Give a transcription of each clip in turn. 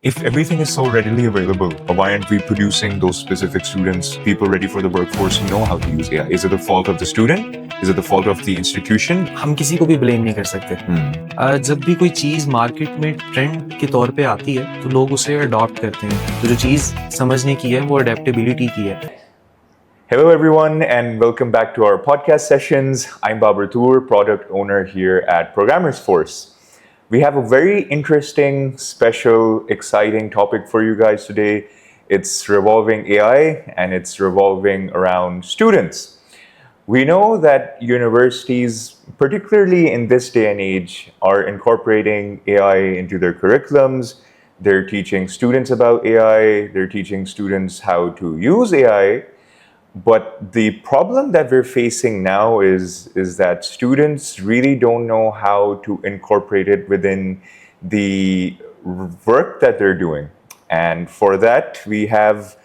If everything is so readily available, why aren't we producing those specific students, people ready for the workforce who know how to use AI? Is it the fault of the student? Is it the fault of the institution? हम किसी को भी blame नहीं कर सकते। जब भी कोई चीज़ मार्केट में ट्रेंड के तौर पे आती है तो लोग उसे अडॉप्ट करते हैं। तो जो चीज़ समझने की है वो अडेप्टेबिलिटी की है। Hello, everyone, and welcome back to our podcast sessions. I'm Babar Toor, product owner here at Programmers Force. We have a very interesting, special, exciting topic for you guys today. It's revolving AI and it's revolving around students. We know that universities, particularly in this day and age, are incorporating AI into their curriculums. They're teaching students about AI, they're teaching students how to use AI. But the problem that we're facing now is that students really don't know how to incorporate it within the work that they're doing. And for that, we have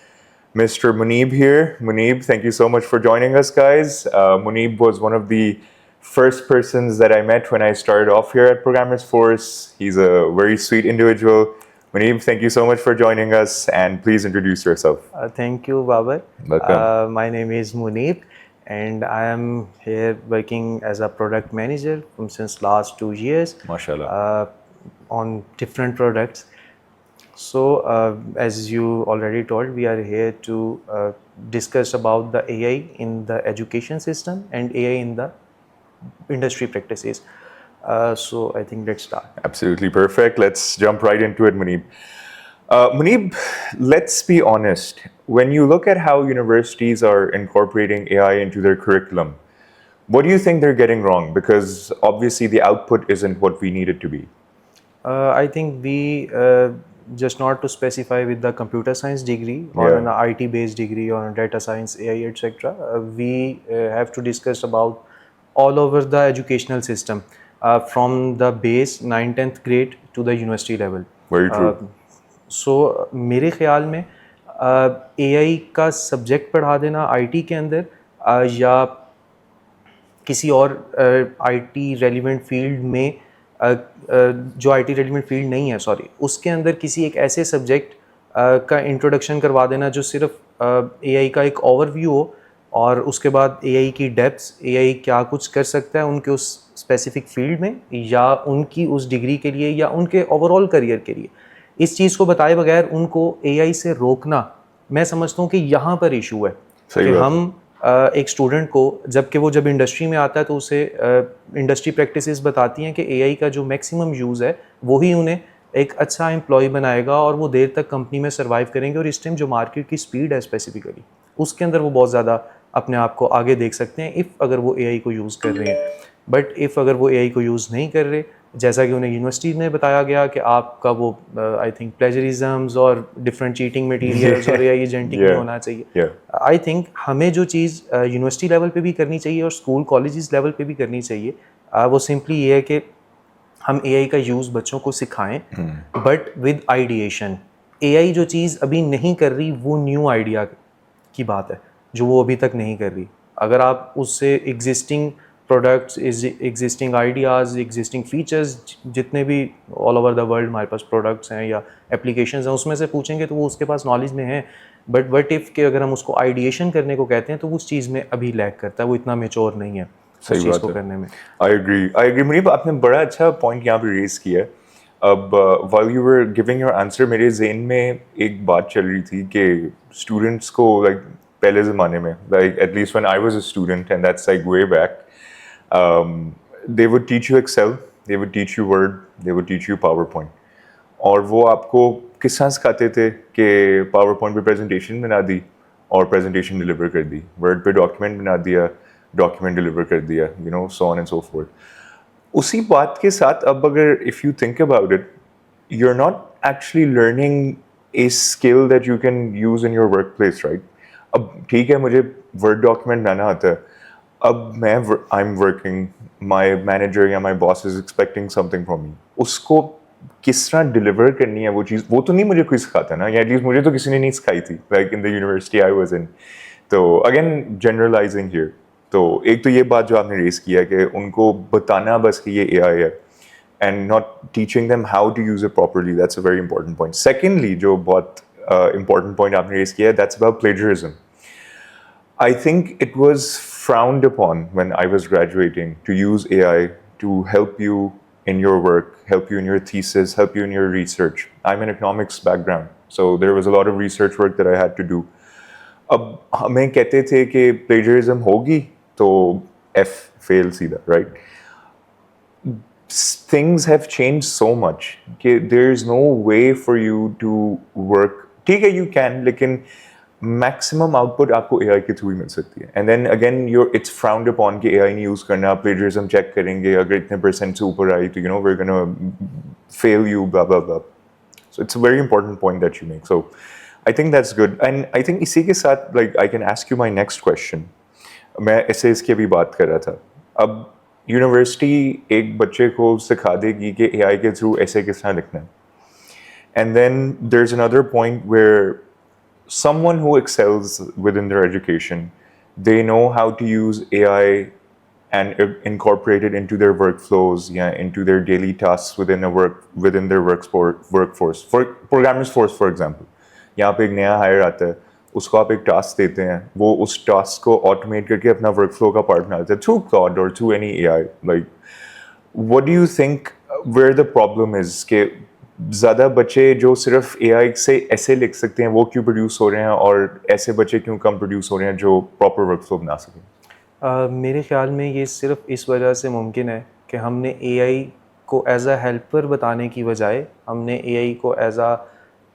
Mr. Muneeb here. Muneeb, thank you so much for joining us, guys. Muneeb was one of the first persons that I met when I started off here at Programmers Force. He's a very sweet individual. Muneeb, thank you so much for joining us, and please introduce yourself. Thank you, Babar. Welcome. My name is Muneeb, and I am here working as a product manager since last 2 years MashaAllah. on different products. So, as you already told, we are here to discuss about the AI in the education system and AI in the industry practices. So, I think let's start. Absolutely perfect. Let's jump right into it, Muneeb. Muneeb, let's be honest. When you look at how universities are incorporating AI into their curriculum, what do you think they're getting wrong? Because obviously the output isn't what we need it to be. I think we just not to specify with the computer science degree or Yeah. an IT based degree or a data science AI etc. We have to discuss about all over the educational system from the base 9th-10th grade to the university level. Very true. सो मेरे ख्याल में AI का subject पढ़ा देना IT के अंदर या किसी और IT रेलिवेंट फील्ड में जो IT रेलिवेंट फील्ड नहीं है सॉरी उसके अंदर किसी एक ऐसे सब्जेक्ट का इंट्रोडक्शन करवा देना जो सिर्फ AI का एक ओवरव्यू हो और उसके बाद AI की डेप्थ्स AI क्या कुछ कर सकता है उनके उस स्पेसिफिक फील्ड में या उनकी उस डिग्री के लिए या उनके ओवरऑल करियर के लिए इस चीज़ को बताए बगैर उनको AI से रोकना मैं समझता हूँ कि यहाँ पर इशू है सही कि बात है। हम एक स्टूडेंट को जबकि वो जब इंडस्ट्री में आता है तो उसे इंडस्ट्री प्रैक्टिसेस बताती हैं कि AI का जो मैक्सिमम यूज़ है वही उन्हें एक अच्छा एम्प्लॉय बनाएगा और वो देर तक कंपनी में सर्वाइव करेंगे और इस टाइम जो मार्केट की स्पीड है स्पेसिफिकली उसके अंदर वो बहुत ज़्यादा अपने आप को आगे देख सकते हैं इफ़ अगर वो AI को यूज़ कर रहे हैं बट इफ़ अगर वो AI को यूज़ नहीं कर रहे जैसा कि उन्हें यूनिवर्सिटी में बताया गया कि आपका वो आई थिंक प्लेजरिज्म्स और डिफरेंट चीटिंग मटेरियल्स और AI एजेंटिंग नहीं होना चाहिए आई थिंक हमें जो चीज़ यूनिवर्सिटी लेवल पे भी करनी चाहिए और स्कूल कॉलेजेस लेवल पे भी करनी चाहिए वो सिंपली ये है कि हम AI का यूज़ बच्चों को सिखाएं बट विद आइडिएशन AI जो चीज़ अभी नहीं कर रही वो न्यू आइडिया की बात है जो वो अभी तक नहीं कर रही अगर आप उससे existing products existing ideas existing features जितने भी ऑल ओवर द वर्ल्ड हमारे पास प्रोडक्ट्स हैं या एप्लीकेशंस हैं उसमें से पूछेंगे तो वो उसके पास नॉलेज में है बट वट इफ़ के अगर हम उसको आइडिएशन करने को कहते हैं तो वो उस चीज़ में अभी लैक करता है वो इतना मेच्योर नहीं है उस चीज़ को करने में आई एग्री मुनीब आपने बड़ा अच्छा पॉइंट यहाँ पे रेज किया है अब while you were giving your answer मेरे ज़हन में एक बात चल रही थी कि स्टूडेंट्स को like पहले ज़माने में like at least when I was a student and that's like way back they would teach you Excel, they would teach you Word, they would teach you PowerPoint और वो आपको किस तरह सिखाते थे कि PowerPoint पे प्रेजेंटेशन बना दी और प्रेजेंटेशन डिलीवर कर दी Word पे डॉक्यूमेंट बना दिया डॉक्यूमेंट डिलीवर कर दिया you know so on and so forth उसी बात के साथ अब अगर if you think about it you're not actually learning a skill that you can use in your workplace right अब ठीक है मुझे Word डॉक्यूमेंट बनाना आता है अब मैं I'm working my manager या my boss is expecting something from me उसको किस तरह डिलीवर करनी है वो चीज़ वो तो नहीं मुझे कोई सिखाता ना या एटलीस्ट मुझे तो किसी ने नहीं सिखाई थी like in the university I was in तो अगेन जनरलाइजिंग हियर तो एक तो ये बात जो आपने रेस किया कि उनको बताना बस कि ये AI है and not teaching them how to use it properly. That's a very important point. Secondly, जो बहुत important point आपने raise किया, that's about plagiarism. I think it was frowned upon when I was graduating to use AI to help you in your work, help you in your thesis, help you in your research. I'm an economics background, so there was a lot of research work that I had to do. अब हमें कहते थे कि plagiarism होगी तो F fail सीधा, right? Things have changed so much कि there is no way for you to work. ठीक है, you can, लेकिन maximum output आपको AI के थ्रू ही मिल सकती है. And then again, it's frowned upon कि AI नहीं use करना, plagiarism check करेंगे, अगर इतने % से ऊपर आई तो we're gonna fail you, blah blah blah. So it's a very important point that you make. So I think that's good. And I think इसी के साथ, like, I can ask you my next question. मैं ऐसे इसकी अभी बात कर रहा था. अब यूनिवर्सिटी एक बच्चे को सिखा देगी कि AI के थ्रू ऐसे किस तरह लिखना है. And then there's another point where someone who excels within their education, they know how to use AI and incorporate it into their workflows, into their daily tasks within their workforce. For Programmers Force, for example, यहाँ पे एक नया higher आता है, उसको आप एक task देते हैं, वो उस टास्क को ऑटोमेट करके अपना वर्कफ्लो का पार्ट बना देता है through Claude or through any AI. Like, what do you think where the problem is कि ज़्यादा बच्चे जो सिर्फ AI से ऐसे लिख सकते हैं वो क्यों प्रोड्यूस हो रहे हैं, और ऐसे बच्चे क्यों कम प्रोड्यूस हो रहे हैं जो प्रॉपर वर्कफ्लो बना सकें? मेरे ख्याल में ये सिर्फ इस वजह से मुमकिन है कि हमने AI को एज अ हेल्पर बताने की बजाय हमने AI को एज अ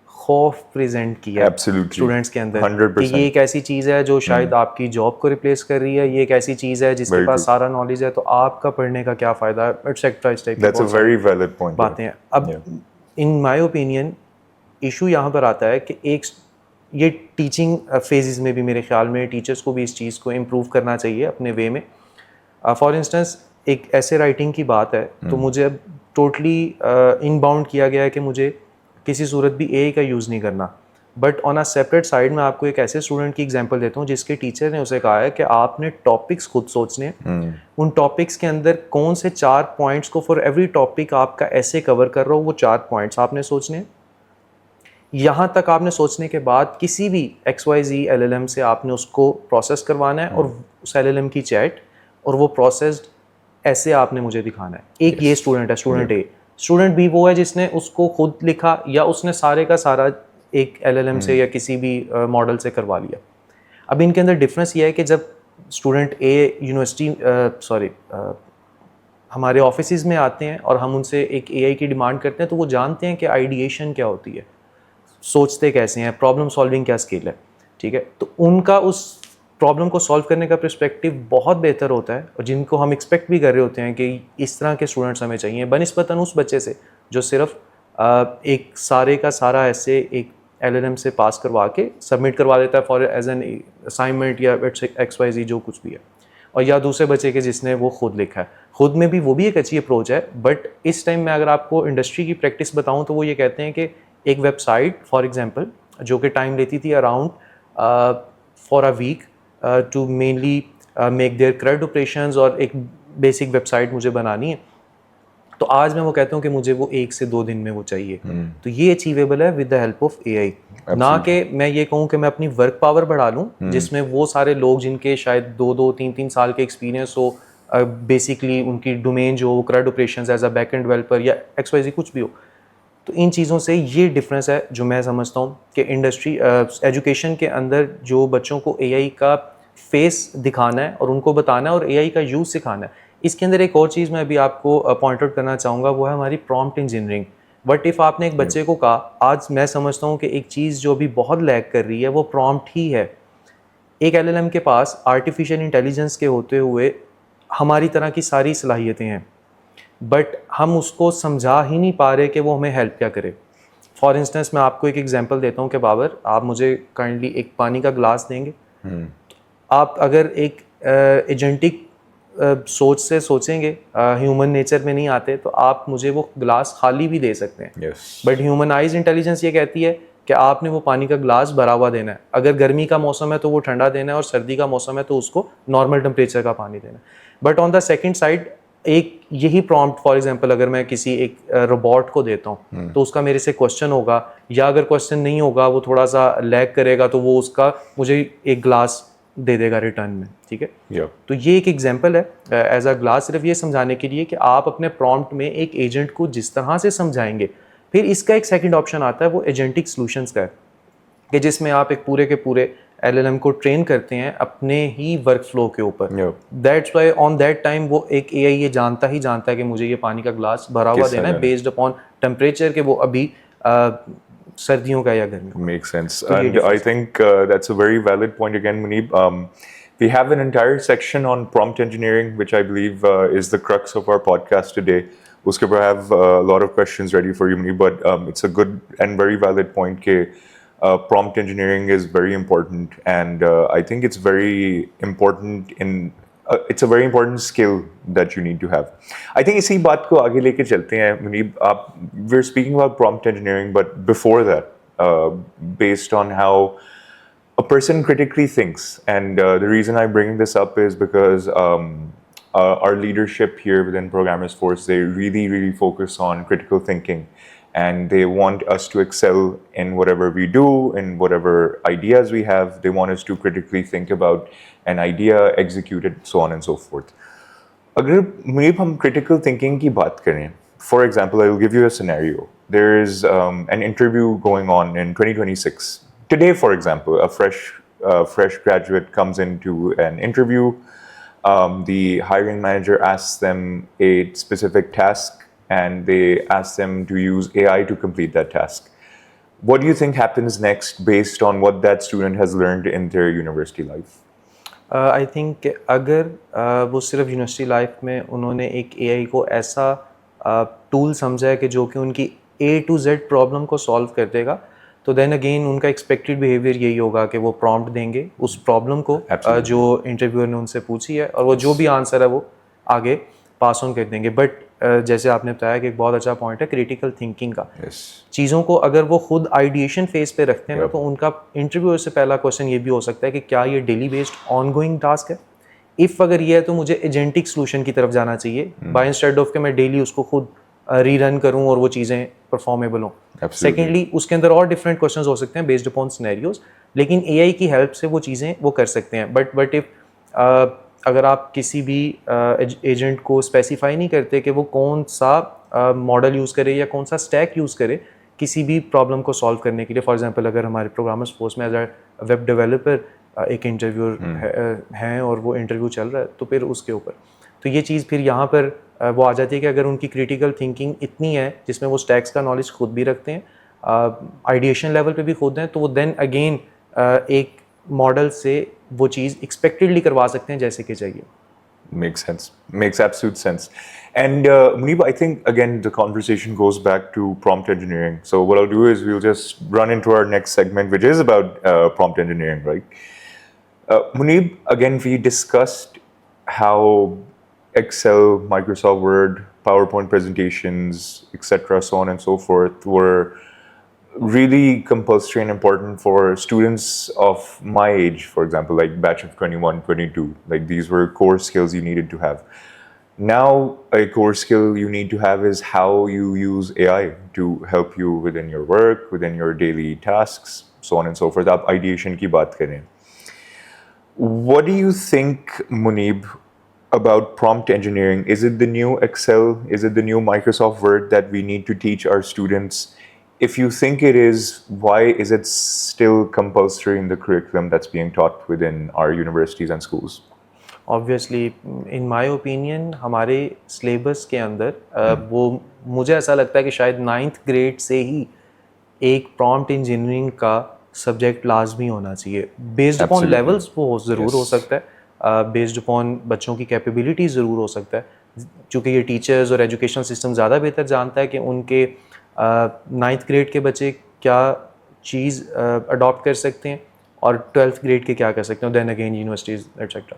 खौफ प्रेजेंट किया स्टूडेंट्स के अंदर 100%. कि ये एक ऐसी चीज़ है जो शायद आपकी जॉब को रिप्लेस कर रही है, ये एक ऐसी चीज़ है जिसके पास सारा नॉलेज है, तो आपका पढ़ने का क्या फ़ायदा है, एटसेट्रा इस type That's a very valid point. बातें हैं. अब इन माय ओपिनियन इशू यहाँ पर आता है कि एक ये टीचिंग फेजेस में भी मेरे ख्याल में टीचर्स को भी इस चीज़ को इम्प्रूव करना चाहिए अपने वे में. फॉर इंस्टेंस एक ऐसे राइटिंग की बात है तो मुझे अब टोटली इनबाउंड किया गया है कि मुझे किसी सूरत भी AI का यूज़ नहीं करना. But on a separate side मैं आपको एक ऐसे स्टूडेंट की एग्जांपल देता हूँ जिसके टीचर ने उसे कहा है कि आपने टॉपिक्स खुद सोचने हैं, उन टॉपिक्स के अंदर कौन से 4 पॉइंट्स को फॉर एवरी टॉपिक आपका ऐसे कवर कर रहा हो, वो 4 पॉइंट्स आपने सोचने हैं. यहाँ तक आपने सोचने के बाद किसी भी XYZ LLM से आपने उसको प्रोसेस करवाना है और उस LLM की चैट और वो प्रोसेस्ड ऐसे आपने मुझे दिखाना है. एक ये स्टूडेंट है, स्टूडेंट A. स्टूडेंट B वो है जिसने उसको खुद लिखा या उसने सारे का सारा एक LLM से या किसी भी मॉडल से करवा लिया. अब इनके अंदर डिफरेंस ये है कि जब स्टूडेंट A यूनिवर्सिटी हमारे ऑफिसेज में आते हैं और हम उनसे एक AI की डिमांड करते हैं तो वो जानते हैं कि आइडिएशन क्या होती है, सोचते कैसे हैं, प्रॉब्लम सॉल्विंग क्या स्किल है. ठीक है, तो उनका उस प्रॉब्लम को सॉल्व करने का पर्सपेक्टिव बहुत बेहतर होता है और जिनको हम एक्सपेक्ट भी कर रहे होते हैं कि इस तरह के स्टूडेंट्स हमें चाहिए बनिस्बतन उस बच्चे से जो सिर्फ एक सारे का सारा ऐसे एक LLM से पास करवा के सबमिट करवा देता है फॉर एज एन असाइनमेंट या XYZ जो कुछ भी है, और या दूसरे बच्चे के जिसने वो खुद लिखा है. खुद में भी वो भी एक अच्छी अप्रोच है, बट इस टाइम मैं अगर आपको इंडस्ट्री की प्रैक्टिस बताऊँ तो वो ये कहते हैं कि एक वेबसाइट फॉर एग्जांपल जो कि टाइम लेती थी around for a week to mainly make their credit operations और एक बेसिक वेबसाइट मुझे बनानी है, तो आज मैं वो कहता हूँ कि मुझे वो 1 से 2 दिन में वो चाहिए. तो ये अचीवेबल है with the help of AI. ना कि मैं ये कहूँ कि मैं अपनी वर्क पावर बढ़ा लूँ जिसमें वो सारे लोग जिनके शायद 2-2, 3-3 साल के एक्सपीरियंस हो, बेसिकली उनकी डोमेन जो हो credit operations as a back end developer या XYZ कुछ भी हो. तो इन चीज़ों से ये डिफरेंस है जो मैं समझता हूँ कि इंडस्ट्री एजुकेशन के अंदर जो बच्चों को AI का फेस दिखाना है और उनको बताना है और AI का यूज़ सिखाना है. इसके अंदर एक और चीज़ मैं अभी आपको पॉइंट आउट करना चाहूँगा, वो है हमारी प्रॉम्प्ट इंजीनियरिंग. बट इफ़ आपने एक बच्चे को कहा, आज मैं समझता हूँ कि एक चीज़ जो अभी बहुत लैग कर रही है वो प्रॉम्प्ट ही है. एक LLM के पास आर्टिफिशियल इंटेलिजेंस के होते हुए हमारी तरह की सारी सलाहियतें हैं, बट हम उसको समझा ही नहीं पा रहे कि वो हमें हेल्प क्या करे. फॉर इंस्टेंस मैं आपको एक एग्जांपल देता हूँ कि बाबर, आप मुझे काइंडली एक पानी का ग्लास देंगे. आप अगर एक एजेंटिक सोच से सोचेंगे, ह्यूमन नेचर में नहीं आते, तो आप मुझे वो ग्लास खाली भी दे सकते हैं. बट ह्यूमनाइज इंटेलिजेंस ये कहती है कि आपने वो पानी का ग्लास भरा हुआ देना है. अगर गर्मी का मौसम है तो वो ठंडा देना है और सर्दी का मौसम है तो उसको नॉर्मल टेम्परेचर का पानी देना है. But on the second side एक यही प्रॉम्प्ट फॉर एग्जांपल अगर मैं किसी एक रोबोट को देता हूँ तो उसका मेरे से क्वेश्चन होगा, या अगर क्वेश्चन नहीं होगा वो थोड़ा सा लैग करेगा तो वो उसका मुझे एक ग्लास दे देगा रिटर्न में, ठीक है। Yeah. तो ये एक एग्जांपल है एज अ ग्लास, सिर्फ ये समझाने के लिए कि आप अपने प्रॉम्प्ट में एक एजेंट को जिस तरह से समझाएंगे। फिर इसका एक सेकंड ऑप्शन आता है वो एजेंटिक सॉल्यूशंस का है, कि जिसमें आप एक पूरे के पूरे LLM को ट्रेन करते हैं अपने ही वर्क फ्लो के ऊपर। Yeah. That's why on that time वो एक AI ये जानता है कि मुझे ये पानी का ग्लास भरा हुआ किस देना है तरह? बेस्ड अपॉन टेम्परेचर के वो अभी सर्दियों का या गर्मियों का। Makes sense. तो ये And I difference think that's a very valid point again, Muneeb. We have an entire section on prompt engineering, which I believe is the crux of our podcast today. Uske par I have a lot of questions ready for you, Muneeb, but it's a good and very valid point that prompt engineering is very important. And I think it's very important it's a very important skill that you need to have. I think इसी बात को आगे लेके चलते हैं Munib. we're speaking about prompt engineering, but before that, based on how a person critically thinks, and the reason I'm bringing this up is because our leadership here within Programmers Force, they really focus on critical thinking, and they want us to excel in whatever we do, in whatever ideas we have. They want us to critically think about an idea, execute it, so on and so forth. अगर मुनीब हम critical thinking की बात करें, for example, I will give you a scenario. There is an interview going on in 2026. Today, for example, a fresh graduate comes into an interview. The hiring manager asks them a specific task, and they ask them to use AI to complete that task. What do you think happens next based on what that student has learned in their university life? I think अगर वो सिर्फ university life में उन्होंने एक AI को ऐसा tool समझा है कि जो कि उनकी A to Z प्रॉब्लम को सॉल्व कर देगा, तो देन अगेन उनका एक्सपेक्टेड बिहेवियर यही होगा कि वो प्रॉम्प्ट देंगे उस प्रॉब्लम को जो इंटरव्यूअर ने उनसे पूछी है, और वो जो भी आंसर है वो आगे पास ऑन कर देंगे। बट जैसे आपने बताया कि एक बहुत अच्छा पॉइंट है क्रिटिकल थिंकिंग का। चीज़ों को अगर वो खुद आइडिएशन फेज पे रखते हैं ना, तो उनका इंटरव्यूअर से पहला क्वेश्चन ये भी हो सकता है कि क्या ये डेली बेस्ड ऑनगोइंग टास्क है। इफ़ अगर ये है तो मुझे एजेंटिक सोल्यूशन की तरफ जाना चाहिए, बाय इंस्टेड ऑफ कि मैं डेली उसको खुद रीरन करूं और वो चीज़ें परफॉर्मेबल हों। सेकेंडली उसके अंदर और डिफरेंट क्वेश्चंस हो सकते हैं बेस्ड अपॉन सिनेरियोज, लेकिन AI की हेल्प से वो चीज़ें वो कर सकते हैं। बट इफ़ अगर आप किसी भी एजेंट को स्पेसिफाई नहीं करते कि वो कौन सा मॉडल यूज़ करे या कौन सा स्टैक यूज़ करे किसी भी प्रॉब्लम को सॉल्व करने के लिए, फॉर एग्जांपल अगर हमारे प्रोग्रामर्स फोर्स में एज अ वेब डेवलपर एक इंटरव्यूअर हैं और वो इंटरव्यू चल रहा है, तो फिर उसके ऊपर तो ये चीज़ फिर यहाँ पर वो आ जाती है कि अगर उनकी क्रिटिकल थिंकिंग इतनी है जिसमें वो स्टैक्स का नॉलेज खुद भी रखते हैं, आइडिएशन लेवल पे भी खुद हैं, तो वो देन अगेन एक मॉडल से वो चीज़ एक्सपेक्टेडली करवा सकते हैं जैसे कि चाहिए। Makes sense. Makes absolute sense. And Muneeb, I think again the conversation goes back to prompt engineering. So what I'll do is we'll just run into our next segment, which is about prompt engineering, right? Muneeb, again we discussed how Excel, Microsoft Word, PowerPoint presentations, etc., so on and so forth, were really compulsory and important for students of my age, for example, like batch of 21, 22. Like these were core skills you needed to have. Now, a core skill you need to have is how you use AI to help you within your work, within your daily tasks, so on and so forth. Aap ideation ki baat karein. What do you think, Muneeb, about prompt engineering? Is it the new Excel? Is it the new Microsoft Word that we need to teach our students? If you think it is, why is it still compulsory in the curriculum that's being taught within our universities and schools? Obviously, in my opinion, हमारे syllabus के अंदर वो मुझे ऐसा लगता है कि शायद 9th ग्रेड से ही एक प्रॉम्प्ट इंजीनियरिंग का सब्जेक्ट लाजमी होना चाहिए। बेस्ड अपॉन लेवल्स वो ज़रूर हो सकता है, बेस्ड अपॉन बच्चों की कैपेबिलिटी ज़रूर हो सकता है, चूँकि ये टीचर्स और एजुकेशन सिस्टम ज़्यादा बेहतर जानता है कि उनके 9th ग्रेड के बच्चे क्या चीज़ अडॉप्ट कर सकते हैं और 12th ग्रेड के क्या कर सकते हैं, देन अगेन यूनिवर्सिटीज़ एटसेट्रा।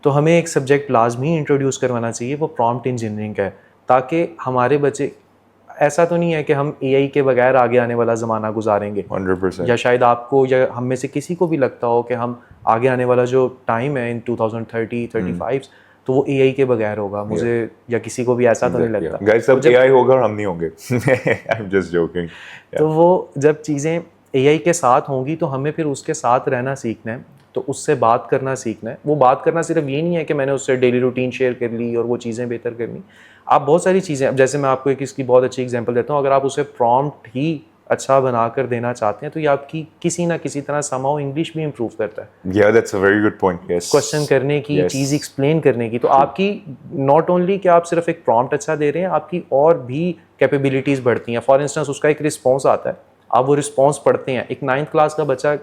तो हमें एक सब्जेक्ट लाजमी इंट्रोड्यूस करवाना चाहिए, वो प्रॉम्प्ट इंजीनियरिंग का है, ताकि हमारे बच्चे, ऐसा तो नहीं है कि हम AI के बगैर आगे आने वाला ज़माना गुजारेंगे 100%। या शायद आपको या हम में से किसी को भी लगता हो कि हम आगे आने वाला जो टाइम है इन 2030-35 तो वो AI के बगैर होगा, मुझे या किसी को भी ऐसा तो नहीं लगता। गाइस अब AI होगा और हम नहीं होंगे। I am just joking. तो वो जब चीज़ें AI के साथ होंगी तो हमें फिर उसके साथ रहना सीखना है, तो उससे बात करना सीखना है। वो बात करना सिर्फ ये नहीं है कि मैंने उससे डेली रूटीन शेयर कर ली और वो चीज़ें बेहतर करनी। आप बहुत सारी चीज़ें, अब जैसे मैं आपको एक इसकी बहुत अच्छी एग्जांपल देता हूँ, अगर आप उसे प्रॉम्प्ट ही अच्छा बना कर देना चाहते हैं तो ये आपकी किसी ना किसी तरह समाओ इंग्लिश भी इम्प्रूव करता है। Yeah, that's a very good point. Yes. Question करने की, Yes. चीज़ एक्सप्लेन करने की, तो आपकी नॉट ओनली कि आप सिर्फ एक प्रॉम्प्ट अच्छा दे रहे हैं, आपकी और भी कैपेबिलिटीज़ बढ़ती हैं। फॉर इंस्टेंस उसका एक रिस्पॉन्स आता है, आप वो रिस्पॉन्स पढ़ते हैं। एक 9th क्लास का बच्चा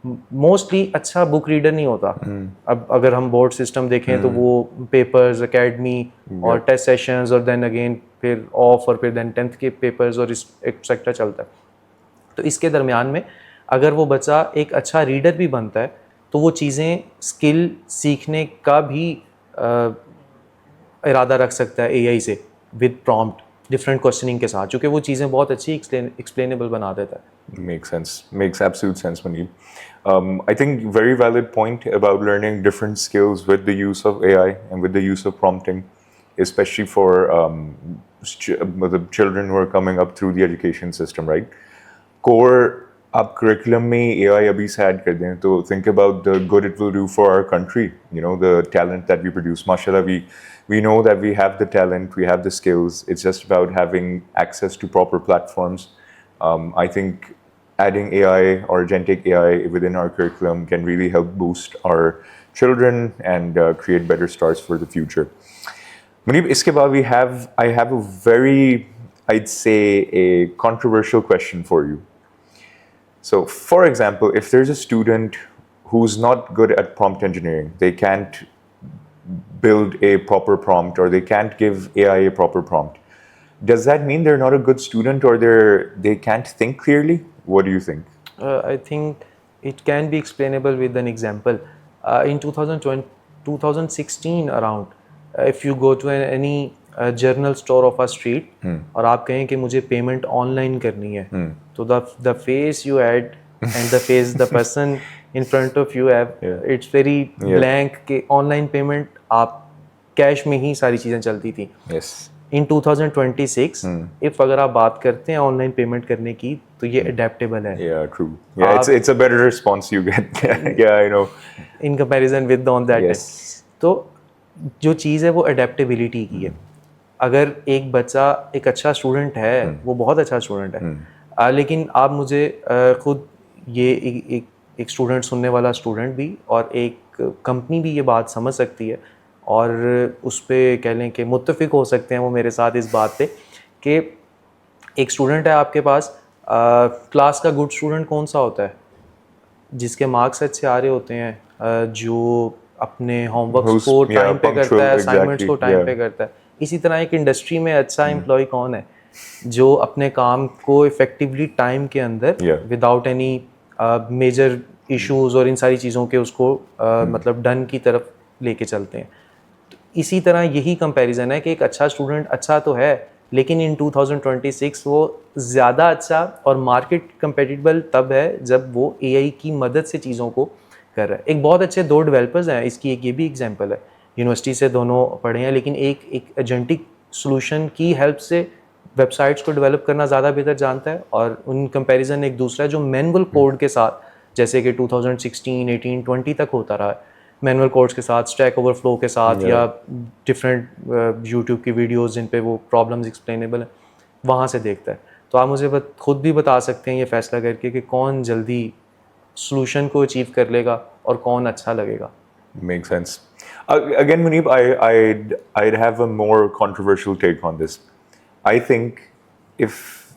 मोस्टली अच्छा बुक रीडर नहीं होता। अब अगर हम बोर्ड सिस्टम देखें तो वो पेपर्स, एकेडमी और टेस्ट सेशंस और देन अगेन फिर ऑफ और फिर देन 10th के पेपर्स और एक्सेट्रा चलता है। तो इसके दरमियान में अगर वो बच्चा एक अच्छा रीडर भी बनता है तो वो चीज़ें स्किल सीखने का भी इरादा रख सकता है AI से विद प्रॉम्प्ट डिफरेंट क्वेश्चनिंग के साथ, क्योंकि वो चीज़ें बहुत अच्छी एक्सप्लेनेबल बना देता है। Makes sense. Makes absolute sense, Manib. I think very valid point about learning different skills with the use of AI and with the use of prompting, especially for the children who are coming up through the education system, right? Core up curriculum में AI अभी से add कर दें तो think about the good it will do for our country. You know, the talent that we produce. Mashallah, we know that we have the talent, we have the skills. It's just about having access to proper platforms. I think adding AI or agentic AI within our curriculum can really help boost our children and create better starts for the future. Munib, iske baad I have a very, I'd say, a controversial question for you. So, for example, if there's a student who's not good at prompt engineering, they can't build a proper prompt or they can't give AI a proper prompt. Does that mean they're not a good student or they can't think clearly? What do you think? I think it can be explainable with an example. In 2016 around, if you go to any journal store of a street और आप कहें कि मुझे payment online करनी है, तो the face you add and the face the person in front of you have, it's very blank कि online payment आप कैश में ही सारी चीज़ें चलती थी। Yes. इन 2026 इफ अगर आप बात करते हैं ऑनलाइन पेमेंट करने की तो ये अडेप्टेबल है Yeah, true. Yeah, it's a better response you get. Yeah, I know. In comparison with on that. Yes. तो जो चीज़ है वो अडेप्टेबिलिटी की है। अगर एक बच्चा एक अच्छा स्टूडेंट है, वो बहुत अच्छा स्टूडेंट है, लेकिन आप मुझे खुद ये एक स्टूडेंट सुनने वाला स्टूडेंट भी और एक कंपनी भी ये बात समझ सकती है और उस पर कह लें कि मुत्तफिक हो सकते हैं वो मेरे साथ इस बात पे कि एक स्टूडेंट है आपके पास, क्लास का गुड स्टूडेंट कौन सा होता है? जिसके मार्क्स अच्छे आ रहे होते हैं, जो अपने होमवर्क को टाइम पे करता है, असाइनमेंट्स को टाइम पे करता है। इसी तरह एक इंडस्ट्री में अच्छा एम्प्लॉय कौन है? जो अपने काम को इफेक्टिवली टाइम के अंदर विदाउट एनी मेजर इश्यूज और इन सारी चीज़ों के उसको मतलब डन की तरफ लेके चलते हैं। इसी तरह यही कंपैरिजन है कि एक अच्छा स्टूडेंट अच्छा तो है, लेकिन इन 2026 वो ज़्यादा अच्छा और मार्केट कंपेटिबल तब है जब वो AI की मदद से चीज़ों को कर रहा है। एक बहुत अच्छे 2 डेवलपर्स हैं, इसकी एक ये भी एग्जांपल है, यूनिवर्सिटी से दोनों पढ़े हैं, लेकिन एक एजेंटिक सोल्यूशन की हेल्प से वेबसाइट्स को डेवलप करना ज़्यादा बेहतर जानता है और उन कंपैरिजन एक दूसरा जो मैनुअल कोड के साथ जैसे कि 2016, 18, 20 तक होता रहा है, मैनुअल कोड्स के साथ, स्टैक ओवरफ्लो के साथ या डिफरेंट यूट्यूब की वीडियोस जिन पे वो प्रॉब्लम्स एक्सप्लेनेबल हैं, वहाँ से देखता है। तो आप मुझे खुद भी बता सकते हैं ये फैसला करके कि कौन जल्दी सॉल्यूशन को अचीव कर लेगा और कौन अच्छा लगेगा। Makes sense. Again, Munib, I'd have a more controversial take on this. I think if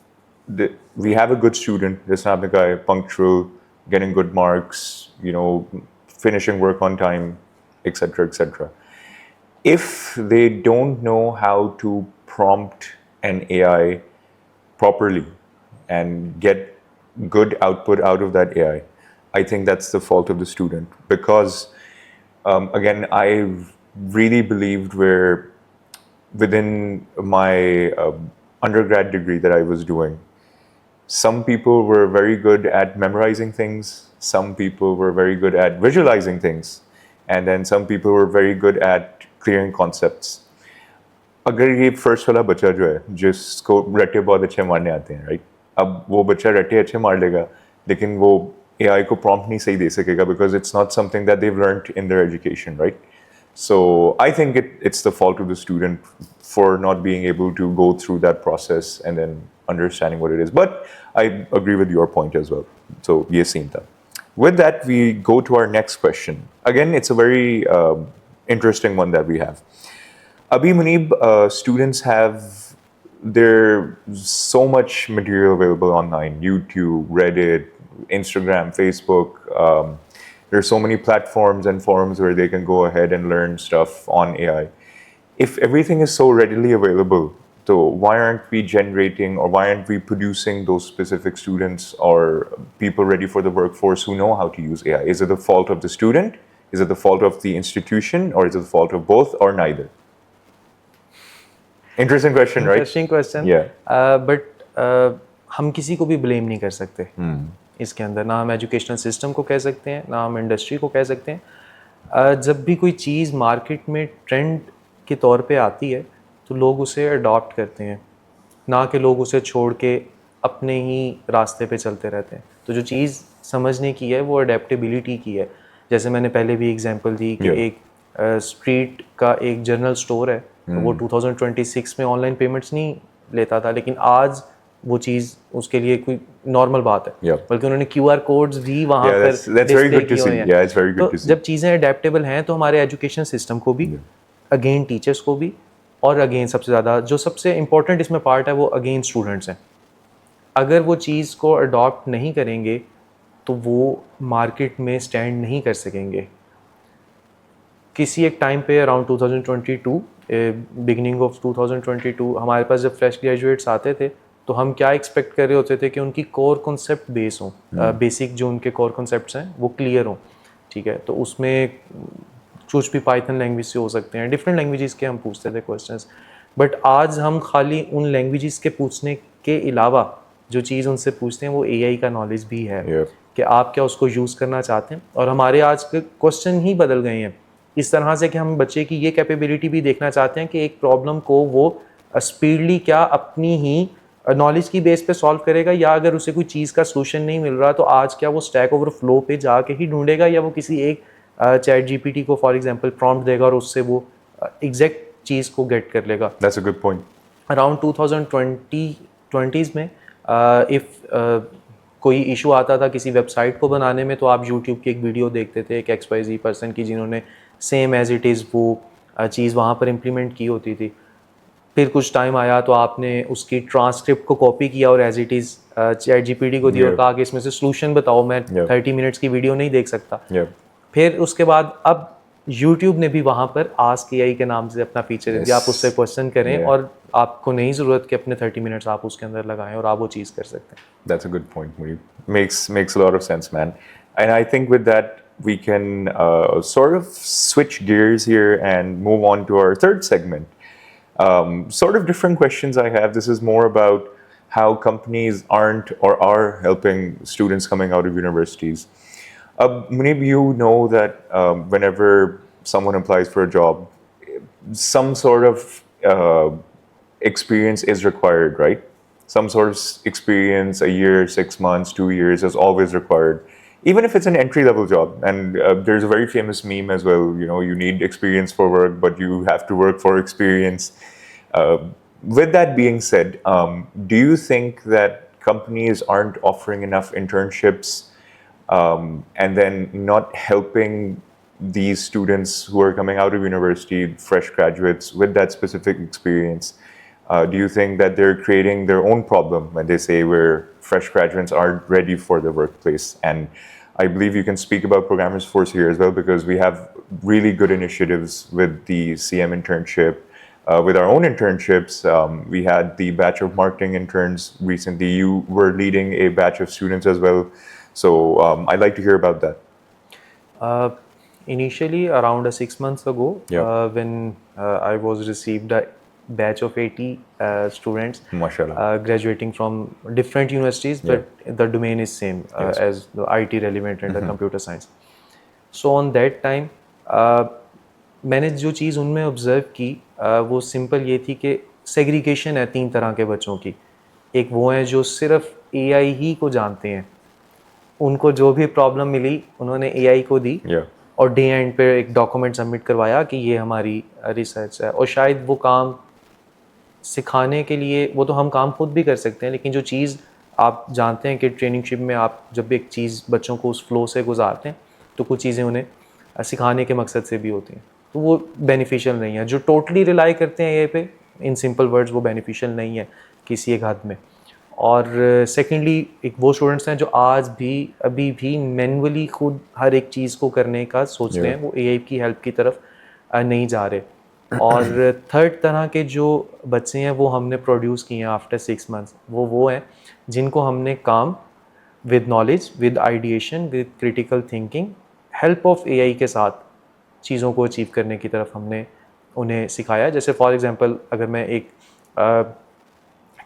we have a good student, this guy, punctual, getting good marks, you know, finishing work on time, etc., etc. If they don't know how to prompt an AI properly and get good output out of that AI, I think that's the fault of the student. Because again, I really believed where within my undergrad degree that I was doing, some people were very good at memorizing things, some people were very good at visualizing things, and then some people were very good at clearing concepts. अगर ये first वाला बच्चा जो है जिसको रट्टे बहुत अच्छे मारने आते हैं, राइट, अब वो बच्चा रट्टे अच्छे मार लेगा लेकिन वो AI को प्रॉम्प्ट नहीं सही दे सकेगा because it's not something that dev learned in their education, right. So I think it's the fault of the student for not being able to go through that process and then understanding what it is. But I agree with your point as well. So yes, Sinta. With that, we go to our next question. Again, it's a very interesting one that we have. Abhi Munib, students have there's so much material available online: YouTube, Reddit, Instagram, Facebook. There's so many platforms and forums where they can go ahead and learn stuff on AI. If everything is so readily available, so why aren't we generating or why aren't we producing those specific students or people ready for the workforce who know how to use AI? Is it the fault of the student? Is it the fault of the institution? Or is it the fault of both or neither? Interesting question, right? Interesting question. Yeah. But हम किसी को भी blame नहीं कर सकते. इसके अंदर ना हम एजुकेशनल सिस्टम को कह सकते हैं ना हम इंडस्ट्री को कह सकते हैं. जब भी कोई चीज़ मार्केट में ट्रेंड के तौर पे आती है तो लोग उसे अडॉप्ट करते हैं, ना कि लोग उसे छोड़ के अपने ही रास्ते पे चलते रहते हैं. तो जो चीज़ समझने की है वो अडेप्टेबिलिटी की है. जैसे मैंने पहले भी एग्जांपल दी कि एक स्ट्रीट का एक जनरल स्टोर है, वो 2026 में ऑनलाइन पेमेंट्स नहीं लेता था, लेकिन आज वो चीज़ उसके लिए कोई नॉर्मल बात है. बल्कि उन्होंने QR कोड्स भी वहाँ पर डिस्प्ले किए हुए हैं. तो जब चीज़ें अडेप्टेबल हैं तो हमारे एजुकेशन सिस्टम को भी, अगेन टीचर्स को भी, और अगेन सबसे ज़्यादा जो सबसे इम्पोर्टेंट इसमें पार्ट है वो अगेन स्टूडेंट्स हैं. अगर वो चीज़ को अडॉप्ट नहीं करेंगे तो वो मार्केट में स्टैंड नहीं कर सकेंगे. किसी एक टाइम पे अराउंड 2022, बिगिनिंग ऑफ 2022, हमारे पास जब फ्रेश ग्रेजुएट्स आते थे तो हम क्या एक्सपेक्ट कर रहे होते थे कि उनकी कोर कॉन्सेप्ट बेस हों, बेसिक जो उनके कोर कॉन्सेप्ट्स हैं वो क्लियर हों. ठीक है, तो उसमें कुछ भी पाइथन लैंग्वेज से हो सकते हैं, डिफरेंट लैंग्वेजेस के हम पूछते थे क्वेश्चंस. बट आज हम खाली उन लैंग्वेजेस के पूछने के अलावा जो चीज़ उनसे पूछते हैं वो AI का नॉलेज भी है कि आप क्या उसको यूज़ करना चाहते हैं. और हमारे आज के क्वेश्चन ही बदल गए हैं इस तरह से कि हम बच्चे की ये कैपेबिलिटी भी देखना चाहते हैं कि एक प्रॉब्लम को वो स्पीडली क्या अपनी ही नॉलेज की बेस पे सॉल्व करेगा, या अगर उसे कोई चीज़ का सोल्यूशन नहीं मिल रहा तो आज क्या वो स्टैक ओवरफ्लो पे जाके ही ढूंढेगा, या वो किसी एक चैट GPT को फॉर एग्जांपल प्रॉम्प्ट देगा और उससे वो एग्जैक्ट चीज़ को गेट कर लेगा. That's a good point. Around 2020s में इफ़ कोई इशू आता था किसी वेबसाइट को बनाने में तो आप YouTube की एक वीडियो देखते थे एक XYZ पर्सन की जिन्होंने सेम एज इट इज़ वो चीज़ वहाँ पर इम्प्लीमेंट की होती थी. फिर कुछ टाइम आया तो आपने उसकी ट्रांसक्रिप्ट को कॉपी किया और as it is chat GPT को दिया और कहा कि इसमें से सॉल्यूशन बताओ, मैं 30 मिनट्स की वीडियो नहीं देख सकता. फिर उसके बाद अब YouTube ने भी वहाँ पर आस्क AI के नाम से अपना फीचर दिया, आप उससे क्वेश्चन करें और आपको नहीं ज़रूरत कि अपने 30 मिनट्स आप उसके अंदर लगाएं और आप वो चीज़ कर सकते हैं. That's a good point, Munib. Makes a lot of sense, man. And I think with that we can sort of switch gears here and move on to our third segment. Sort of different questions I have. This is more about how companies aren't or are helping students coming out of universities. Munib, you know that whenever someone applies for a job, some sort of experience is required, right? Some sort of experience, a year, 6 months, 2 years is always required. Even if it's an entry-level job. And there's a very famous meme as well, you know, you need experience for work, but you have to work for experience. With that being said, do you think that companies aren't offering enough internships and then not helping these students who are coming out of university, fresh graduates with that specific experience? Do you think that they're creating their own problem when they say where fresh graduates aren't ready for the workplace? And I believe you can speak about Programmers Force here as well because we have really good initiatives with the CM internship, with our own internships. We had the batch of marketing interns recently. You were leading a batch of students as well. So I'd like to hear about that. Initially, around 6 months ago, when I was received a batch of 80 students graduating from different universities, but the domain is same as the IT relevant and the computer science. So on that time, मैंने जो चीज़ उनमें observe की वो simple ये थी कि segregation है 3 तरह के बच्चों की। एक वो हैं जो सिर्फ़ एआई ही को जानते हैं, उनको जो भी प्रॉब्लम मिली उन्होंने एआई को दी Yeah. और डे एंड पे एक डॉक्यूमेंट सबमिट करवाया कि ये हमारी रिसर्च है, और शायद वो काम सिखाने के लिए वो तो हम काम खुद भी कर सकते हैं, लेकिन जो चीज़ आप जानते हैं कि ट्रेनिंगशिप में आप जब भी एक चीज़ बच्चों को उस फ्लो से गुजारते हैं तो कुछ चीज़ें उन्हें सिखाने के मकसद से भी होती हैं, तो वो बेनिफिशियल नहीं है। जो टोटली रिलाई करते हैं ये पे, इन सिंपल वर्ड्स, वो बेनिफिशियल नहीं है किसी एक हद में। और सेकेंडली एक वो स्टूडेंट्स हैं जो आज भी अभी भी मैनुअली खुद हर एक चीज़ को करने का सोच रहे हैं, वो एआई की हेल्प की तरफ नहीं जा रहे। और थर्ड तरह के जो बच्चे हैं वो हमने प्रोड्यूस किए हैं आफ्टर 6 मंथ्स, वो हैं जिनको हमने काम with knowledge, with ideation, with critical thinking, help of AI के साथ चीज़ों को अचीव करने की तरफ हमने उन्हें सिखाया। जैसे फॉर एग्जांपल अगर मैं एक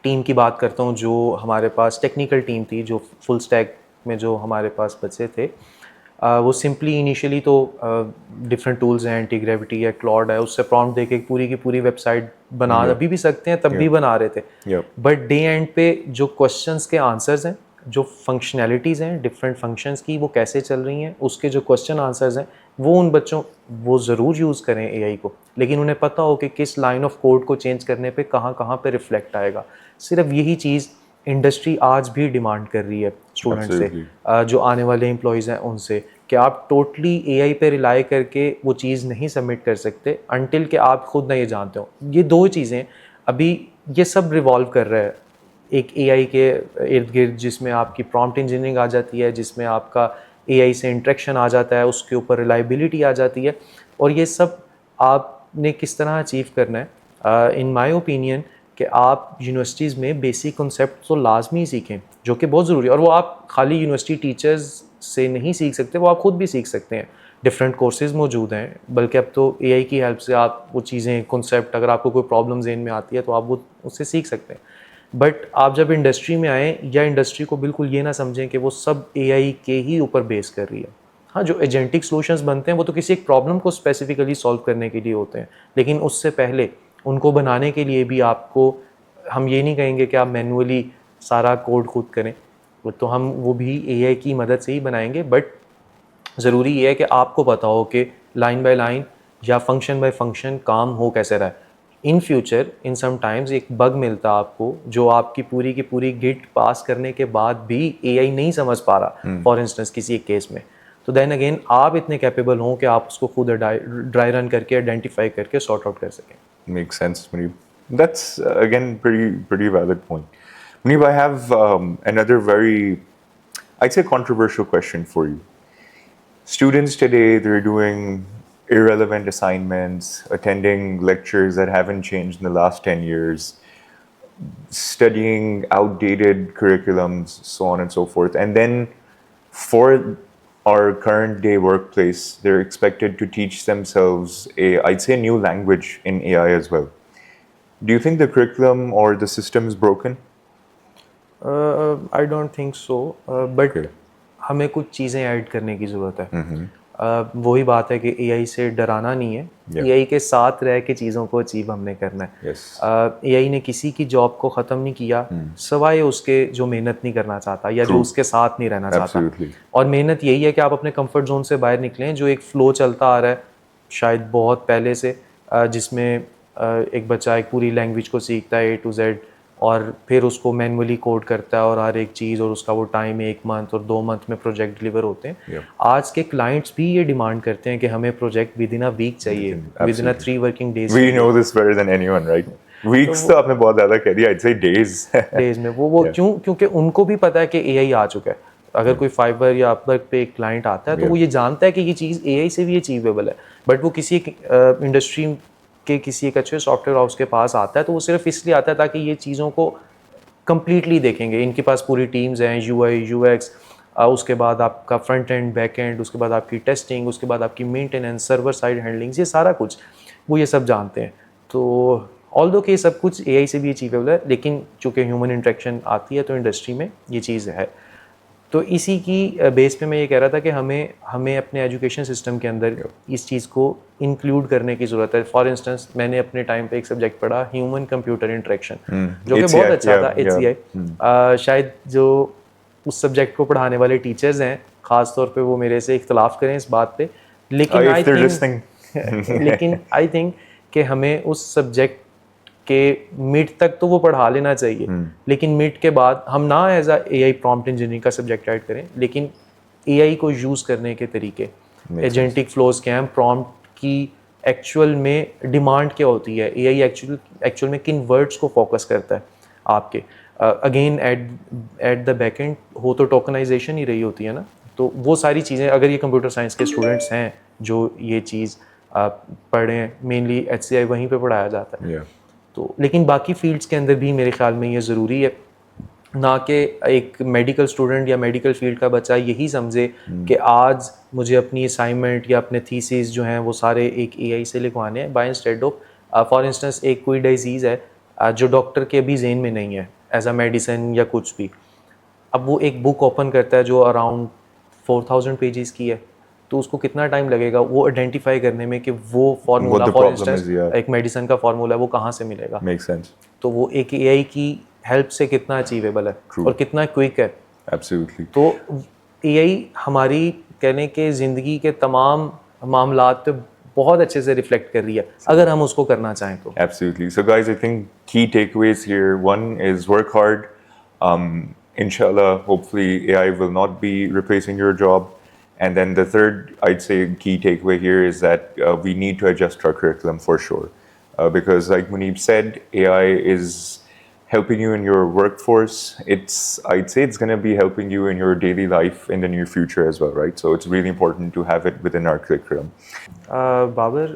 टीम की बात करता हूँ, जो हमारे पास टेक्निकल टीम थी, जो फुल स्टैक में जो हमारे पास बच्चे थे, वो सिंपली इनिशियली तो डिफरेंट टूल्स हैं, एंटी ग्रेविटी है, क्लॉड है, उससे प्रॉम्प्ट देके पूरी की पूरी वेबसाइट बना अभी भी सकते हैं, तब भी बना रहे थे। बट डे एंड पे जो क्वेश्चंस के आंसर्स हैं, जो फंक्शनैलिटीज़ हैं डिफरेंट फंक्शंस की, वो कैसे चल रही हैं, उसके जो क्वेश्चन आंसर्स हैं, वो उन बच्चों वो ज़रूर यूज़ करें एआई को, लेकिन उन्हें पता हो कि किस लाइन ऑफ कोड को चेंज करने पे कहाँ कहाँ पे रिफ्लेक्ट आएगा। सिर्फ यही चीज़ इंडस्ट्री आज भी डिमांड कर रही है स्टूडेंट से, जो आने वाले एम्प्लॉयज़ हैं उनसे, कि आप टोटली एआई पे रिलाई करके वो चीज़ नहीं सबमिट कर सकते अनटिल कि आप खुद ना ये जानते हो। ये दो चीज़ें अभी ये सब रिवॉल्व कर रहा है एक एआई के इर्द गिर्द, जिसमें आपकी प्रॉम्प्ट इंजीनियरिंग आ जाती है, जिसमें आपका एआई से इंटरेक्शन आ जाता है, उसके ऊपर रिलायबिलिटी आ जाती है, और ये सब आपने किस तरह अचीव करना है। इन माय ओपिनियन कि आप यूनिवर्सिटीज़ में बेसिक कॉन्सेप्ट तो लाजमी सीखें, जो कि बहुत ज़रूरी है, और वो आप खाली यूनिवर्सिटी टीचर्स से नहीं सीख सकते, वो आप खुद भी सीख सकते हैं। डिफरेंट कोर्सेज़ मौजूद हैं, बल्कि अब तो एआई की हेल्प से आप वो चीज़ें कॉन्सेप्ट, अगर आपको कोई प्रॉब्लम ज़हन में आती है तो आप वो उससे सीख सकते हैं। बट आप जब इंडस्ट्री में आएँ, या इंडस्ट्री को बिल्कुल ये ना समझें कि वो सब एआई के ही ऊपर बेस कर रही है। हाँ, जो एजेंटिक सॉल्यूशंस बनते हैं वो तो किसी एक प्रॉब्लम को स्पेसिफिकली सॉल्व करने के लिए होते हैं, लेकिन उससे पहले उनको बनाने के लिए भी आपको, हम ये नहीं कहेंगे कि आप मैनुअली सारा कोड खुद करें, तो हम वो भी एआई की मदद से ही बनाएंगे। बट ज़रूरी ये है कि आपको पता हो कि लाइन बाय लाइन या फंक्शन बाय फंक्शन काम हो कैसे रहा है। In future in some times एक बग मिलता है आपको, जो आपकी पूरी की पूरी गिट पास करने के बाद भी एआई नहीं समझ पा रहा, फॉर इंस्टेंस किसी एक केस में, तो देन अगेन आप इतने कैपेबल हों कि आप उसको खुद ड्राई रन करके आइडेंटिफाई करके सॉर्ट आउट कर सकें। Makes sense, Munib. That's again pretty valid point. Munib, I have another very, I'd say, controversial question for you. Students today, they're doing irrelevant assignments, attending lectures that haven't changed in the last 10 years, studying outdated curriculums, so on and so forth. And then for our current day workplace, they're expected to teach themselves I'd say, new language in AI as well. Do you think the curriculum or the system is broken? I don't think so, but हमें कुछ चीज़ें add करने की ज़रूरत है। वही बात है कि एआई से डराना नहीं है, एआई के साथ रह के चीज़ों को अचीव हमने करना है। एआई ने किसी की जॉब को ख़त्म नहीं किया, सवाए उसके जो मेहनत नहीं करना चाहता या जो उसके साथ नहीं रहना चाहता। और मेहनत यही है कि आप अपने कंफर्ट जोन से बाहर निकलें, जो एक फ़्लो चलता आ रहा है शायद बहुत पहले से, जिसमें एक बच्चा एक पूरी लैंग्वेज को सीखता है A to Z, और फिर उसको मैनुअली कोड करता है, और हर एक चीज़, और उसका वो टाइम 1 मंथ और 2 मंथ में प्रोजेक्ट डिलीवर होते हैं। आज के क्लाइंट्स भी ये डिमांड करते हैं कि हमें project within a week चाहिए, within a 3 working days. We know this better than anyone, right? Weeks तो आपने बहुत ज़्यादा कह दिया, I'd say days में वो क्योंकि उनको भी पता है कि एआई आ चुका है। अगर कोई फाइवर या अपवर्क पे एक क्लाइंट आता है तो वो ये जानता है कि ये चीज़ एआई से भी अचीवेबल है, बट वो किसी एक इंडस्ट्री के किसी एक अच्छे सॉफ्टवेयर हाउस के पास आता है तो वो सिर्फ इसलिए आता है ताकि ये चीज़ों को कंप्लीटली देखेंगे। इनके पास पूरी टीम्स हैं, यूआई यूएक्स, उसके बाद आपका फ्रंट एंड बैक एंड, उसके बाद आपकी टेस्टिंग, उसके बाद आपकी मेंटेनेंस, सर्वर साइड हैंडलिंग, ये सारा कुछ वो ये सब जानते हैं। तो ऑल्दो कि सब कुछ एआई से भी अचीवेबल है, लेकिन चूँकि ह्यूमन इंटरेक्शन आती है तो इंडस्ट्री में ये चीज़ है। तो इसी की बेस पे मैं ये कह रहा था कि हमें अपने एजुकेशन सिस्टम के अंदर इस चीज़ को इंक्लूड करने की ज़रूरत है. फॉर इंस्टेंस मैंने अपने टाइम पे एक सब्जेक्ट पढ़ा ह्यूमन कंप्यूटर इंटरेक्शन, जो कि बहुत अच्छा था, HCI. शायद जो उस सब्जेक्ट को पढ़ाने वाले टीचर्स हैं ख़ास तौर पे वो मेरे से इख्तलाफ करें इस बात पे, लेकिन आई थिंक कि हमें उस सब्जेक्ट के मिड तक तो वो पढ़ा लेना चाहिए, लेकिन मिड के बाद हम ना as a AI prompt engineering का सब्जेक्ट ऐड करें, लेकिन AI को यूज़ करने के तरीके, एजेंटिक फ्लोज क्या हैं, प्रॉम्प्ट की एक्चुअल में डिमांड क्या होती है, AI एक्चुअल में किन वर्ड्स को फोकस करता है आपके. Again at the back and हो तो टोकनाइजेशन ही रही होती है ना. तो वो सारी चीज़ें, अगर ये कंप्यूटर साइंस के स्टूडेंट्स हैं जो ये चीज़ पढ़ें, मेनली HCI वहीं पे पढ़ाया जाता है. तो लेकिन बाकी फील्ड्स के अंदर भी मेरे ख्याल में ये ज़रूरी है, ना कि एक मेडिकल स्टूडेंट या मेडिकल फील्ड का बच्चा यही समझे कि आज मुझे अपनी असाइनमेंट या अपने थीसिस जो हैं वो सारे एक AI से लिखवाने हैं, by instead of for instance एक कोई डिजीज़ है जो डॉक्टर के अभी जेन में नहीं है एज अ मेडिसिन या कुछ भी. अब वो एक बुक ओपन करता है जो अराउंड 4000 पेजेस की है, तो उसको कितना टाइम लगेगा वो आइडेंटिफाई करने में कि वो फार्मूला, फॉर इंस्टेंस एक मेडिसिन का फार्मूला है वो कहाँ से मिलेगा. Make sense. तो वो एक AI की हेल्प से कितना अचीवेबल है और कितना क्विक है. एब्सोल्युटली. तो AI हमारी कहने के ज़िंदगी के तमाम मामलात पे बहुत अच्छे से रिफ्लेक्ट कर रही है अगर हम उसको करना चाहें तो. Absolutely. So guys, I think key takeaways here. One is work hard. Inshallah, hopefully AI will not be replacing your job. And then the third, I'd say, key takeaway here is that we need to adjust our curriculum for sure. Because like Muneeb said, AI is helping you in your workforce. I'd say it's going to be helping you in your daily life in the near future as well, right? So it's really important to have it within our curriculum. Babar,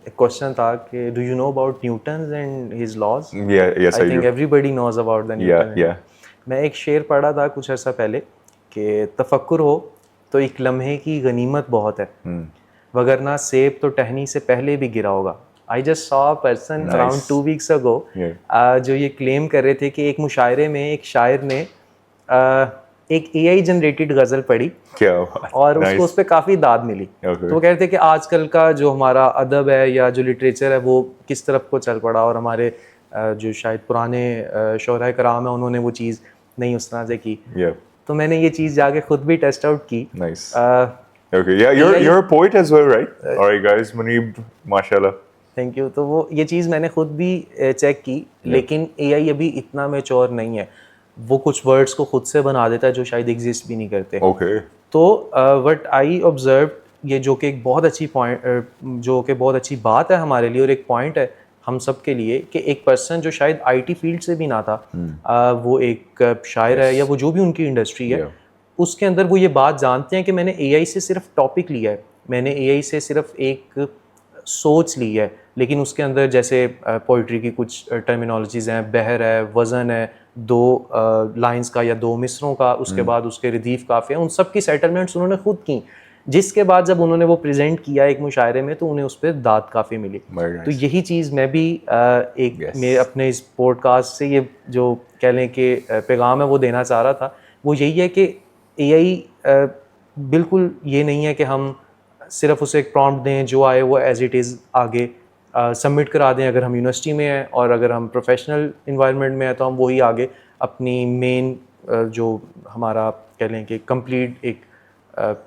एक question था कि do you know about Newton's and his laws? Yes, I think do. everybody knows about the Newton. Yeah. मैं एक शेर पढ़ा था कुछ अर्सा पहले कि तफक्कुर हो तो एक लम्हे की गनीमत बहुत है, वगरना सेब तो टहनी से पहले भी गिरा होगा. I just saw a person around 2 weeks ago जो ये क्लेम कर रहे थे कि एक मुशायरे में एक शायर ने एक AI जनरेटेड गज़ल पढ़ी और उसको उस पर काफ़ी दाद मिली. तो वो कह रहे थे कि आजकल का जो हमारा अदब है या जो लिटरेचर है वो किस तरफ को चल पड़ा और हमारे जो शायद पुराने शोहरा कराम है उन्होंने वो चीज़ नहीं उस तरह से की. तो मैंने ये चीज़ जाके खुद भी टेस्ट आउट की. Okay, yeah, you're a poet as well, right? All right, guys, Muneeb, mashallah. Thank you. तो वो ये चीज़ मैंने खुद भी चेक की, लेकिन AI अभी इतना मैच्योर नहीं है. वो कुछ वर्ड्स को खुद से बना देता है जो शायद एग्जिस्ट भी नहीं करते. Okay. तो व्हाट आई ऑब्जर्व, ये जो कि एक बहुत अच्छी पॉइंट, जो कि बहुत अच्छी बात है हमारे लिए और एक पॉइंट है हम सब के लिए कि एक पर्सन जो शायद IT फील्ड से भी ना था, वो एक शायर है या वो जो भी उनकी इंडस्ट्री है, उसके अंदर वो ये बात जानते हैं कि मैंने AI से सिर्फ टॉपिक लिया है, मैंने AI से सिर्फ एक सोच ली है, लेकिन उसके अंदर जैसे पोइट्री की कुछ टर्मिनोलॉजीज़ हैं, बहर है, वज़न है, 2 लाइंस का या 2 मिसरों का, उसके बाद उसके रिदीफ काफ़िया, उन सब की सेटलमेंट्स उन्होंने खुद की, जिसके बाद जब उन्होंने वो प्रेजेंट किया एक मुशायरे में तो उन्हें उस पर दाद काफ़ी मिली. तो यही चीज़ मैं भी मैं अपने इस पॉडकास्ट से ये जो कह लें कि पैगाम है वो देना चाह रहा था. वो यही है कि AI बिल्कुल ये नहीं है कि हम सिर्फ उसे एक प्रॉम्प्ट दें, जो आए वो एज इट इज़ आगे सबमिट करा दें अगर हम यूनिवर्सिटी में हैं, और अगर हम प्रोफेशनल इन्वायरमेंट में हैं तो हम वही आगे अपनी मेन जो हमारा कह लें कि कंप्लीट एक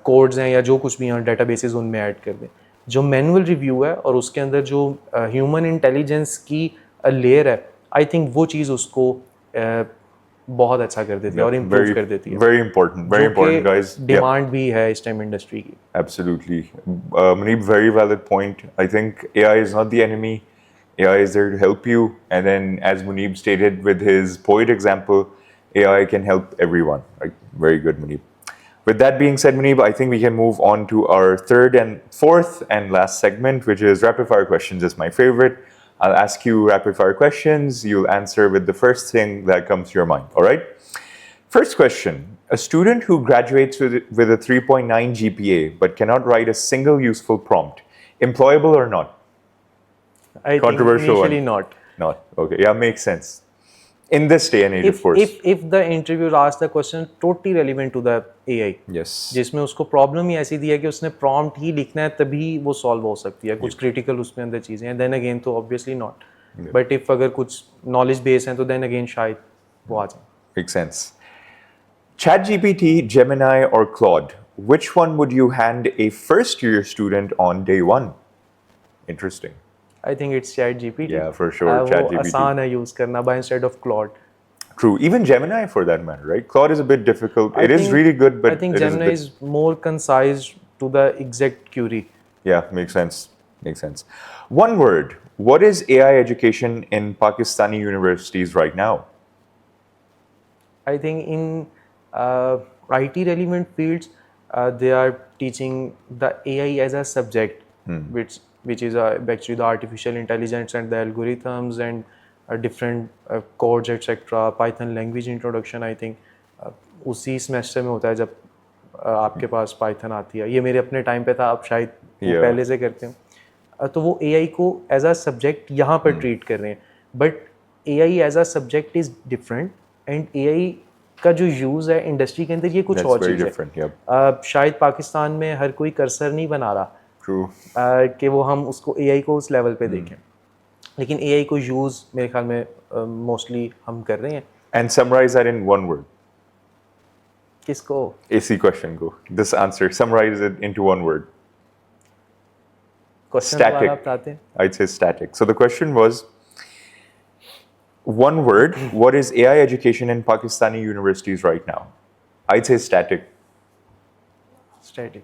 कोड्स हैं या जो कुछ भी हैं डेटाबेसेस उनमें ऐड कर दें. जो मैनुअल रिव्यू है और उसके अंदर जो ह्यूमन इंटेलिजेंस की लेयर है, आई थिंक वो चीज़ उसको बहुत अच्छा कर देती है और इम्प्रूव कर देती है. Very important, guys. डिमांड भी है इस टाइम इंडस्ट्री की. Absolutely. Muneeb, very valid point. I think AI is not the enemy. AI is there to help you. And then, as Muneeb stated with his poet example, AI can help everyone. Right? Very good, Muneeb. With that being said, Muneeb, I think we can move on to our third and fourth and last segment, which is rapid fire questions. It's my favorite. I'll ask you rapid fire questions. You'll answer with the first thing that comes to your mind. All right? First question. A student who graduates with a 3.9 GPA but cannot write a single useful prompt, employable or not? I Controversial think initially one. not. Not. Okay. Yeah, makes sense. In this day and age, of course. if the interviewer asks the question totally relevant to the AI, Yes. जिसमें उसको problem ही ऐसी दी है कि उसने prompt ही लिखना है तभी वो सॉल्व हो सकती है, कुछ क्रिटिकल उसमें अंदर चीज़ें हैं, देन अगेन तो ऑब्वियसली नॉट, बट इफ अगर कुछ नॉलेज बेस है तो देन अगेन शायद वो आ जाए. Makes sense. ChatGPT, Gemini, or Claude, which one would you hand a first year student on day one? Interesting. I think it's chat GPT. Yeah, for sure, वो ChatGPT. आसान है use करना by instead of Claude. True. Even Gemini, for that matter, right? Claude is a bit difficult. It is really good, but I think it is a Gemini bit- is more concise to the exact query. Yeah, makes sense. Makes sense. One word. What is AI education in Pakistani universities right now? I think in IT relevant fields, they are teaching the AI as a subject, which is actually the artificial intelligence and the algorithms and different codes etc. Python language introduction. I think उसी semester में होता है जब आपके पास Python आती है. ये मेरे अपने टाइम पे था, आप शायद वो Yeah. पहले से करते हो. तो वो AI को एज अ सब्जेक्ट यहाँ पर ट्रीट कर रहे हैं, but AI as a subject is different and AI का जो यूज़ है इंडस्ट्री के अंदर ये कुछ That's और very चीज़ different. Yep. है. शायद पाकिस्तान में हर कोई कर्सर नहीं बना रहा True. कि वो हम उसको AI को उस लेवल पे देखें, लेकिन AI को यूज़ मेरे ख्याल में मोस्टली हम कर रहे हैं. And summarize that in one word. किसको? AC question go. This answer. Summarize it into one word. Question Static. दोबारा आप बताते हैं. I'd say static. So the question was one word. What is AI education in Pakistani universities right now? I'd say static. Static.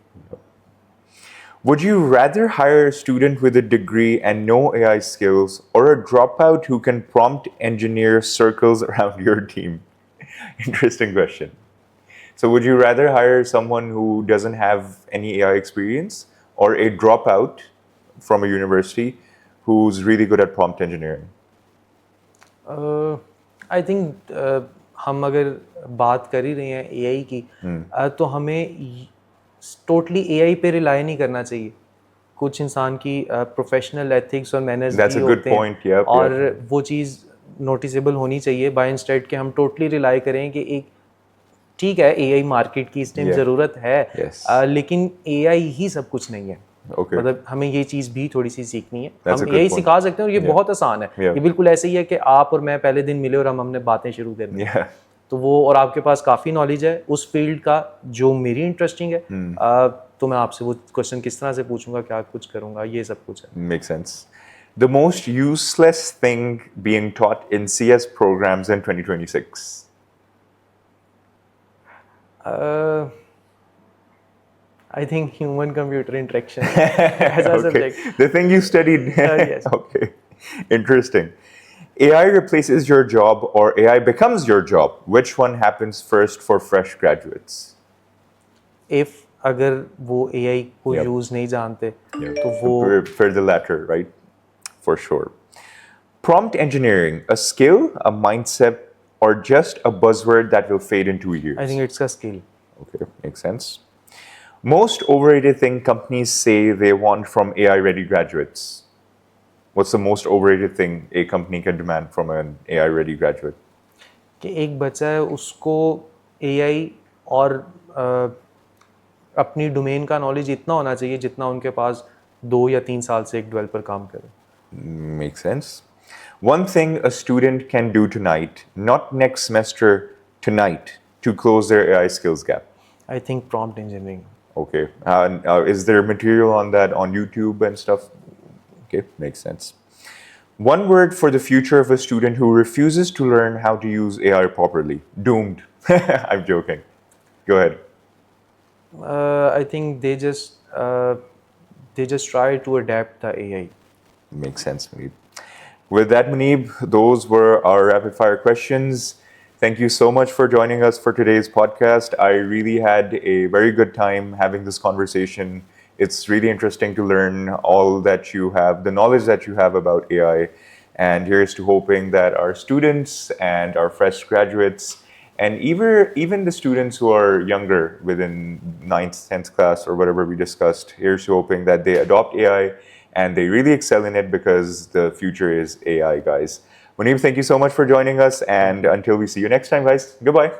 Would you rather hire a student with a degree and no AI skills or a dropout who can prompt engineer circles around your team? Interesting question. So, would you rather hire someone who doesn't have any AI experience or a dropout from a university who's really good at prompt engineering? I think हम अगर बात कर ही रहे हैं AI की, तो हमें totally AI पे रिलाई नहीं करना चाहिए. कुछ इंसान की प्रोफेशनल एथिक्स और मैनर्स That's भी a good होते हैं point, yep, और वो चीज़ नोटिसेबल होनी चाहिए बाय इंस्टेड के हम टोटली रिलाई करें कि एक ठीक है AI मार्केट की इस टाइम Yeah. ज़रूरत है, Yes. लेकिन AI ही सब कुछ नहीं है. Okay. मतलब हमें ये चीज़ भी थोड़ी सी सीखनी है. That's हम a good AI point. सिखा सकते हैं और ये Yeah. बहुत आसान है. Yeah. ये बिल्कुल ऐसे ही है कि आप और मैं पहले दिन मिले और हमने बातें शुरू कर दी. Yeah. तो वो और आपके पास काफ़ी नॉलेज है उस फील्ड का जो मेरी इंटरेस्टिंग है, तो मैं आपसे वो क्वेश्चन किस तरह से पूछूंगा, क्या कुछ करूंगा, ये सब कुछ है. Makes sense. The most useless thing being taught in CS programs in 2026? I think human computer interaction as a Okay. Subject. The thing you studied. Yes. Okay. Interesting. AI replaces your job or AI becomes your job. Which one happens first for fresh graduates? If अगर वो AI को Yep. Use नहीं जानते Yeah. तो वो For the latter, right? For sure. Prompt engineering, a skill, a mindset, or just a buzzword that will fade in 2 years? I think it's a skill. Okay, makes sense. Most overrated thing companies say they want from AI ready graduates. What's the most overrated thing a company can demand from an AI ready graduate? कि एक बच्चा है उसको AI और अपनी domain का knowledge इतना होना चाहिए जितना उनके पास 2 या 3 साल से एक डेवलपर काम करे. Makes sense. One thing a student can do tonight, not next semester, tonight, to close their AI skills gap. I think prompt engineering. Okay. Is there material on that on YouTube and stuff? Okay, makes sense. One word for the future of a student who refuses to learn how to use AI properly. Doomed. I'm joking. Go ahead. I think they just try to adapt the AI. Makes sense, Muneeb. With that, Muneeb, those were our rapid fire questions. Thank you so much for joining us for today's podcast. I really had a very good time having this conversation. It's really interesting to learn all that you have, the knowledge that you have about AI. And here's to hoping that our students and our fresh graduates, and even the students who are younger within 9th, 10th class or whatever we discussed, here's to hoping that they adopt AI and they really excel in it because the future is AI, guys. Munib, thank you so much for joining us. And until we see you next time, guys, goodbye.